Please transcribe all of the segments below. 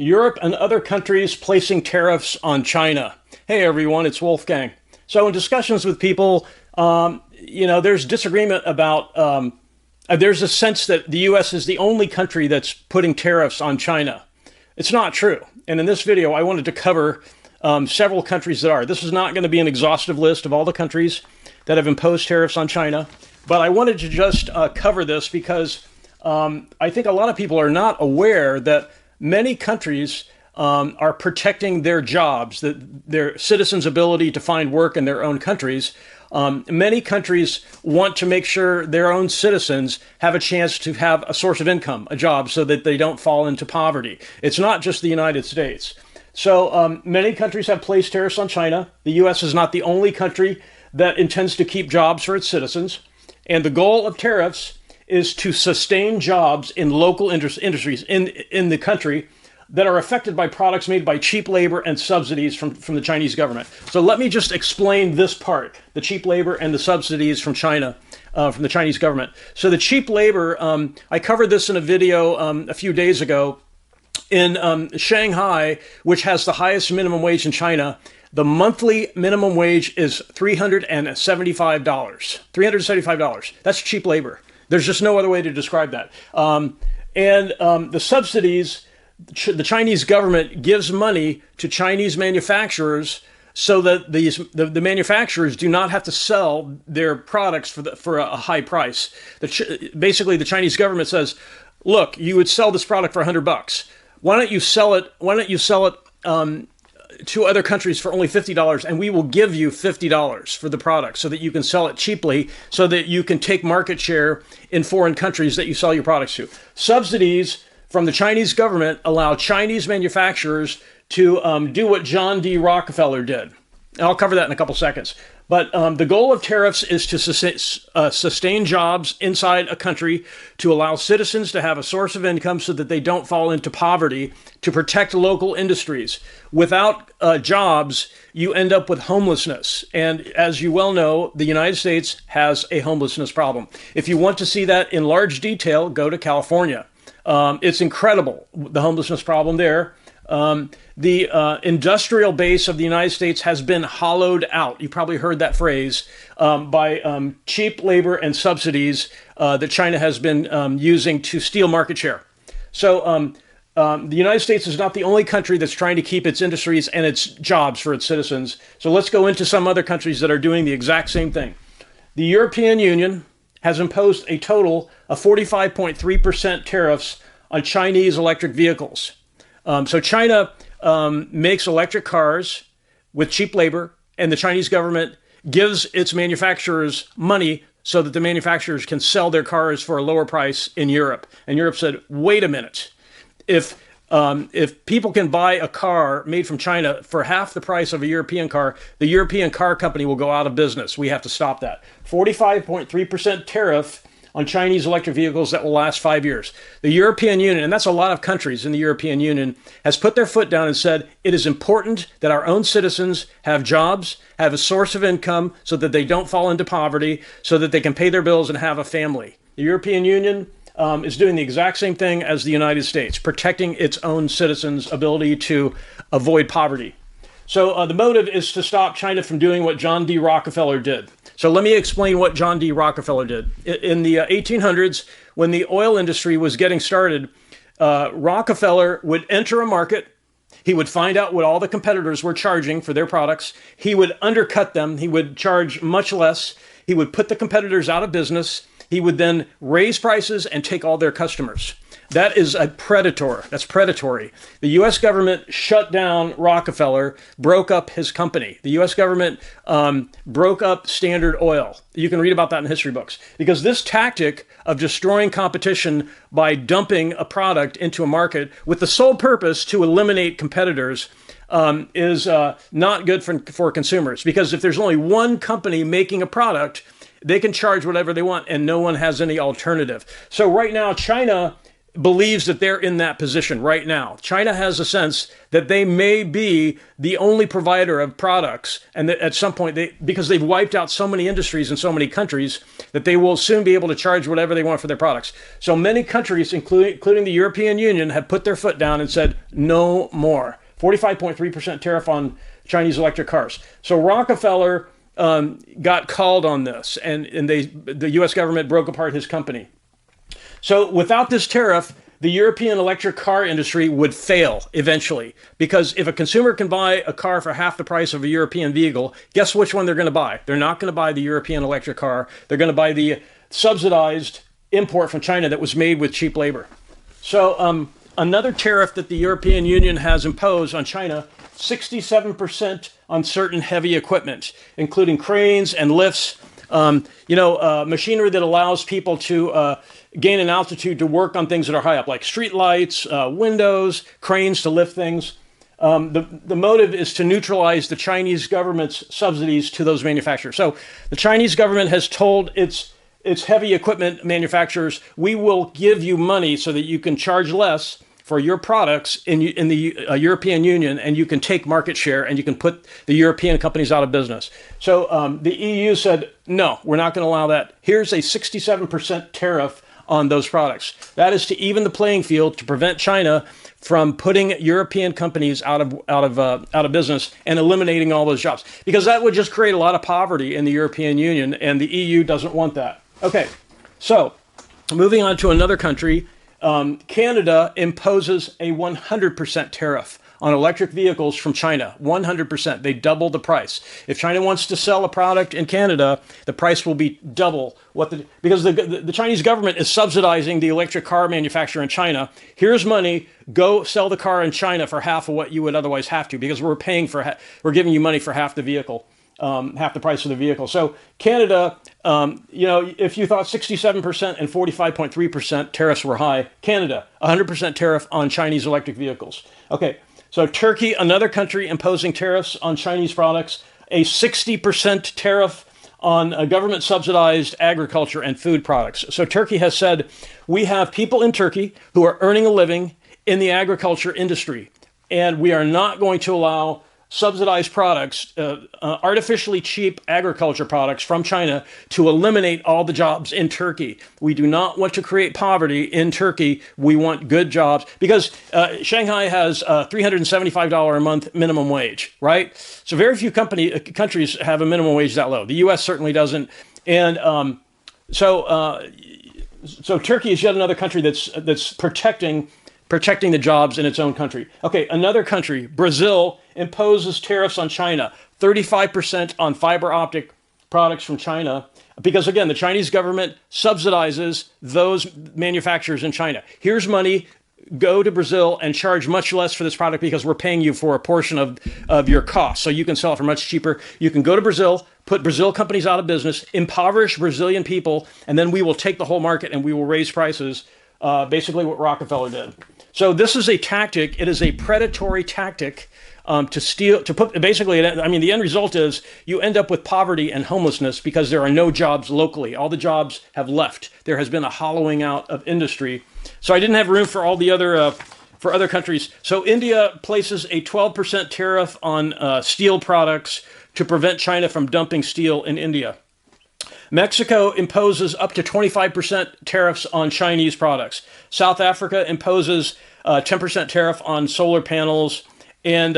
Europe and other countries placing tariffs on China. Hey everyone, it's Wolfgang. So in discussions with people, there's disagreement about, there's a sense that the US is the only country that's putting tariffs on China. It's not true. And in this video, I wanted to cover several countries that are. This is not going to be an exhaustive list of all the countries that have imposed tariffs on China, but I wanted to just cover this because I think a lot of people are not aware that many countries are protecting their jobs, their citizens' ability to find work in their own countries. Many countries want to make sure their own citizens have a chance to have a source of income, a job, so that they don't fall into poverty. It's not just the United States. So many countries have placed tariffs on China. The U.S. is not the only country that intends to keep jobs for its citizens. And the goal of tariffs is to sustain jobs in local industries in the country that are affected by products made by cheap labor and subsidies from the Chinese government. So let me just explain this part, the cheap labor and the subsidies from China, from the Chinese government. So the cheap labor, I covered this in a video a few days ago. In Shanghai, which has the highest minimum wage in China, the monthly minimum wage is $375. $375. That's cheap labor. There's just no other way to describe that. The subsidies, the Chinese government gives money to Chinese manufacturers so that the manufacturers do not have to sell their products for a high price. Basically, the Chinese government says, "Look, you would sell this product for $100. Why don't you sell it? Why don't you sell it to other countries for only $50, and we will give you $50 for the product so that you can sell it cheaply, so that you can take market share in foreign countries that you sell your products to." Subsidies from the Chinese government allow Chinese manufacturers to do what John D. Rockefeller did. And I'll cover that in a couple seconds. But the goal of tariffs is to sustain jobs inside a country, to allow citizens to have a source of income so that they don't fall into poverty, to protect local industries. Without jobs, you end up with homelessness. And as you well know, the United States has a homelessness problem. If you want to see that in large detail, go to California. It's incredible, the homelessness problem there. The industrial base of the United States has been hollowed out. You probably heard that phrase, by cheap labor and subsidies that China has been using to steal market share. So the United States is not the only country that's trying to keep its industries and its jobs for its citizens. So let's go into some other countries that are doing the exact same thing. The European Union has imposed a total of 45.3% tariffs on Chinese electric vehicles. So China makes electric cars with cheap labor, and the Chinese government gives its manufacturers money so that the manufacturers can sell their cars for a lower price in Europe. And Europe said, wait a minute, if people can buy a car made from China for half the price of a European car, the European car company will go out of business. We have to stop that. 45.3% tariff on Chinese electric vehicles that will last 5 years. The European Union, and that's a lot of countries in the European Union, has put their foot down and said it is important that our own citizens have jobs, have a source of income so that they don't fall into poverty, so that they can pay their bills and have a family. The European Union is doing the exact same thing as the United States, protecting its own citizens' ability to avoid poverty. So the motive is to stop China from doing what John D. Rockefeller did. So let me explain what John D. Rockefeller did. In the 1800s, when the oil industry was getting started, Rockefeller would enter a market. He would find out what all the competitors were charging for their products. He would undercut them. He would charge much less. He would put the competitors out of business. He would then raise prices and take all their customers. That is a predator. That's predatory. The U.S. government shut down Rockefeller, broke up his company. The U.S. government broke up Standard Oil. You can read about that in history books. Because this tactic of destroying competition by dumping a product into a market with the sole purpose to eliminate competitors is not good for consumers. Because if there's only one company making a product, they can charge whatever they want and no one has any alternative. So right now, China believes that they're in that position right now. China has a sense that they may be the only provider of products, and that at some point, because they've wiped out so many industries in so many countries, that they will soon be able to charge whatever they want for their products. So many countries, including the European Union, have put their foot down and said, no more. 45.3% tariff on Chinese electric cars. So Rockefeller got called on this, and the U.S. government broke apart his company. So without this tariff, the European electric car industry would fail eventually, because if a consumer can buy a car for half the price of a European vehicle, guess which one they're going to buy? They're not going to buy the European electric car. They're going to buy the subsidized import from China that was made with cheap labor. So another tariff that the European Union has imposed on China, 67% on certain heavy equipment, including cranes and lifts, machinery that allows people to gain an altitude to work on things that are high up, like street lights, windows, cranes to lift things. The motive is to neutralize the Chinese government's subsidies to those manufacturers. So the Chinese government has told its heavy equipment manufacturers, we will give you money so that you can charge less for your products in the European Union, and you can take market share and you can put the European companies out of business. So the EU said, no, we're not going to allow that. Here's a 67% tariff on those products. That is to even the playing field, to prevent China from putting European companies out of business and eliminating all those jobs, because that would just create a lot of poverty in the European Union, and the EU doesn't want that. Okay, so moving on to another country, Canada imposes a 100% tariff on electric vehicles from China. 100%. They double the price. If China wants to sell a product in Canada, the price will be double because the Chinese government is subsidizing the electric car manufacturer in China. Here's money. Go sell the car in China for half of what you would otherwise have to, because we're giving you money for half the vehicle. Half the price of the vehicle. So Canada, if you thought 67% and 45.3% tariffs were high, Canada, 100% tariff on Chinese electric vehicles. Okay, so Turkey, another country imposing tariffs on Chinese products, a 60% tariff on government-subsidized agriculture and food products. So Turkey has said, we have people in Turkey who are earning a living in the agriculture industry, and we are not going to allow subsidized products, artificially cheap agriculture products from China, to eliminate all the jobs in Turkey. We do not want to create poverty in Turkey. We want good jobs, because Shanghai has $375 a month minimum wage, right? So very few countries have a minimum wage that low. The U.S. certainly doesn't. And so Turkey is yet another country that's protecting the jobs in its own country. Okay, another country, Brazil, imposes tariffs on China, 35% on fiber optic products from China, because again, the Chinese government subsidizes those manufacturers in China. Here's money, go to Brazil and charge much less for this product because we're paying you for a portion of your cost. So you can sell it for much cheaper. You can go to Brazil, put Brazil companies out of business, impoverish Brazilian people, and then we will take the whole market and we will raise prices, basically what Rockefeller did. So this is a tactic. It is a predatory tactic the end result is you end up with poverty and homelessness because there are no jobs locally. All the jobs have left. There has been a hollowing out of industry. So I didn't have room for all the other countries. So India places a 12% tariff on steel products to prevent China from dumping steel in India. Mexico imposes up to 25% tariffs on Chinese products. South Africa imposes 10% tariff on solar panels. And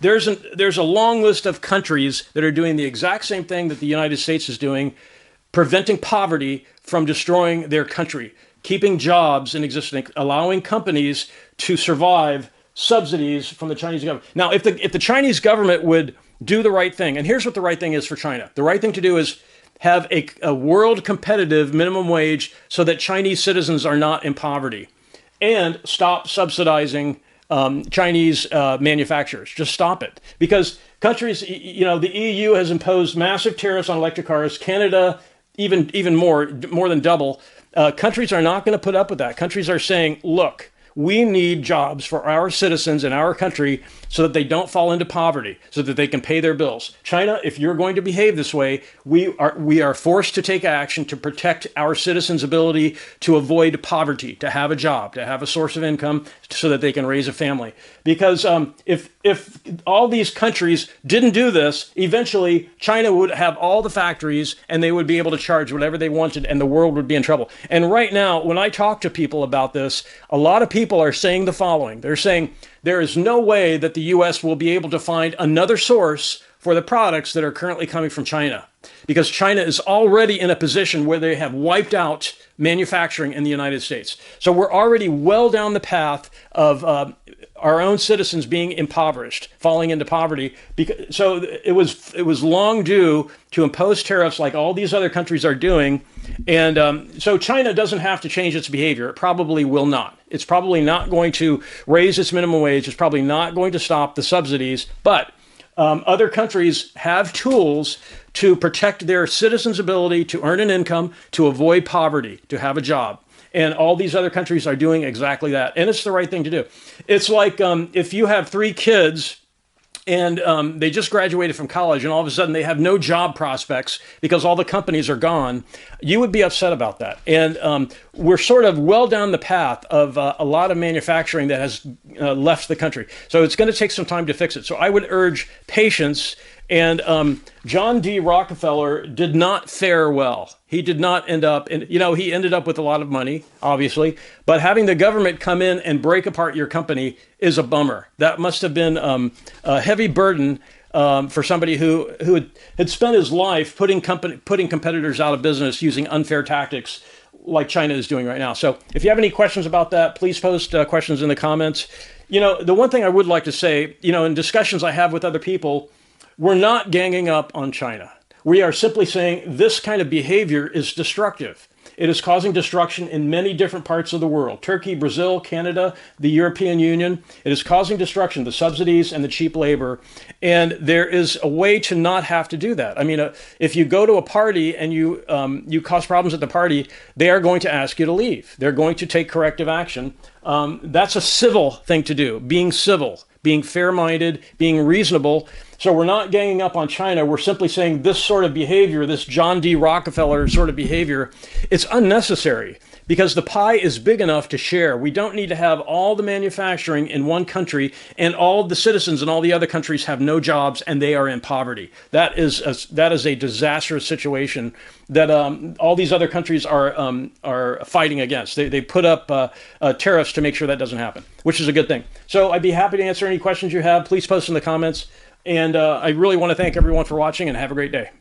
there's a long list of countries that are doing the exact same thing that the United States is doing, preventing poverty from destroying their country, keeping jobs in existence, allowing companies to survive subsidies from the Chinese government. Now, if the Chinese government would do the right thing, and here's what the right thing is for China. The right thing to do is have a world competitive minimum wage so that Chinese citizens are not in poverty, and stop subsidizing Chinese manufacturers. Just stop it. Because countries, the EU has imposed massive tariffs on electric cars. Canada, even more than double. Countries are not going to put up with that. Countries are saying, look, We need jobs for our citizens in our country so that they don't fall into poverty, so that they can pay their bills. China, if you're going to behave this way, we are forced to take action to protect our citizens' ability to avoid poverty, to have a job, to have a source of income so that they can raise a family. Because if all these countries didn't do this, eventually China would have all the factories and they would be able to charge whatever they wanted and the world would be in trouble. And right now, when I talk to people about this, a lot of people are saying the following. They're saying there is no way that the U.S. will be able to find another source for the products that are currently coming from China, because China is already in a position where they have wiped out manufacturing in the United States. So we're already well down the path of our own citizens being impoverished, falling into poverty. So it was long due to impose tariffs like all these other countries are doing. And so China doesn't have to change its behavior. It probably will not. It's probably not going to raise its minimum wage. It's probably not going to stop the subsidies. But other countries have tools to protect their citizens' ability to earn an income, to avoid poverty, to have a job. And all these other countries are doing exactly that. And it's the right thing to do. It's like if you have 3 kids and they just graduated from college and all of a sudden they have no job prospects because all the companies are gone, you would be upset about that. And we're sort of well down the path of a lot of manufacturing that has left the country. So it's going to take some time to fix it. So I would urge patience. And John D. Rockefeller did not fare well. He did not end up, he ended up with a lot of money, obviously, but having the government come in and break apart your company is a bummer. That must have been a heavy burden for somebody who had spent his life putting competitors out of business using unfair tactics like China is doing right now. So if you have any questions about that, please post questions in the comments. The one thing I would like to say, in discussions I have with other people, we're not ganging up on China. We are simply saying this kind of behavior is destructive. It is causing destruction in many different parts of the world. Turkey, Brazil, Canada, the European Union. It is causing destruction, the subsidies and the cheap labor. And there is a way to not have to do that. I mean, if you go to a party and you cause problems at the party, they are going to ask you to leave. They're going to take corrective action. That's a civil thing to do, being civil, being fair-minded, being reasonable. So we're not ganging up on China. We're simply saying this sort of behavior, this John D. Rockefeller sort of behavior, it's unnecessary because the pie is big enough to share. We don't need to have all the manufacturing in one country and all the citizens in all the other countries have no jobs and they are in poverty. That is a disastrous situation that all these other countries are fighting against. They put up tariffs to make sure that doesn't happen, which is a good thing. So I'd be happy to answer any questions you have. Please post in the comments. And I really want to thank everyone for watching and have a great day.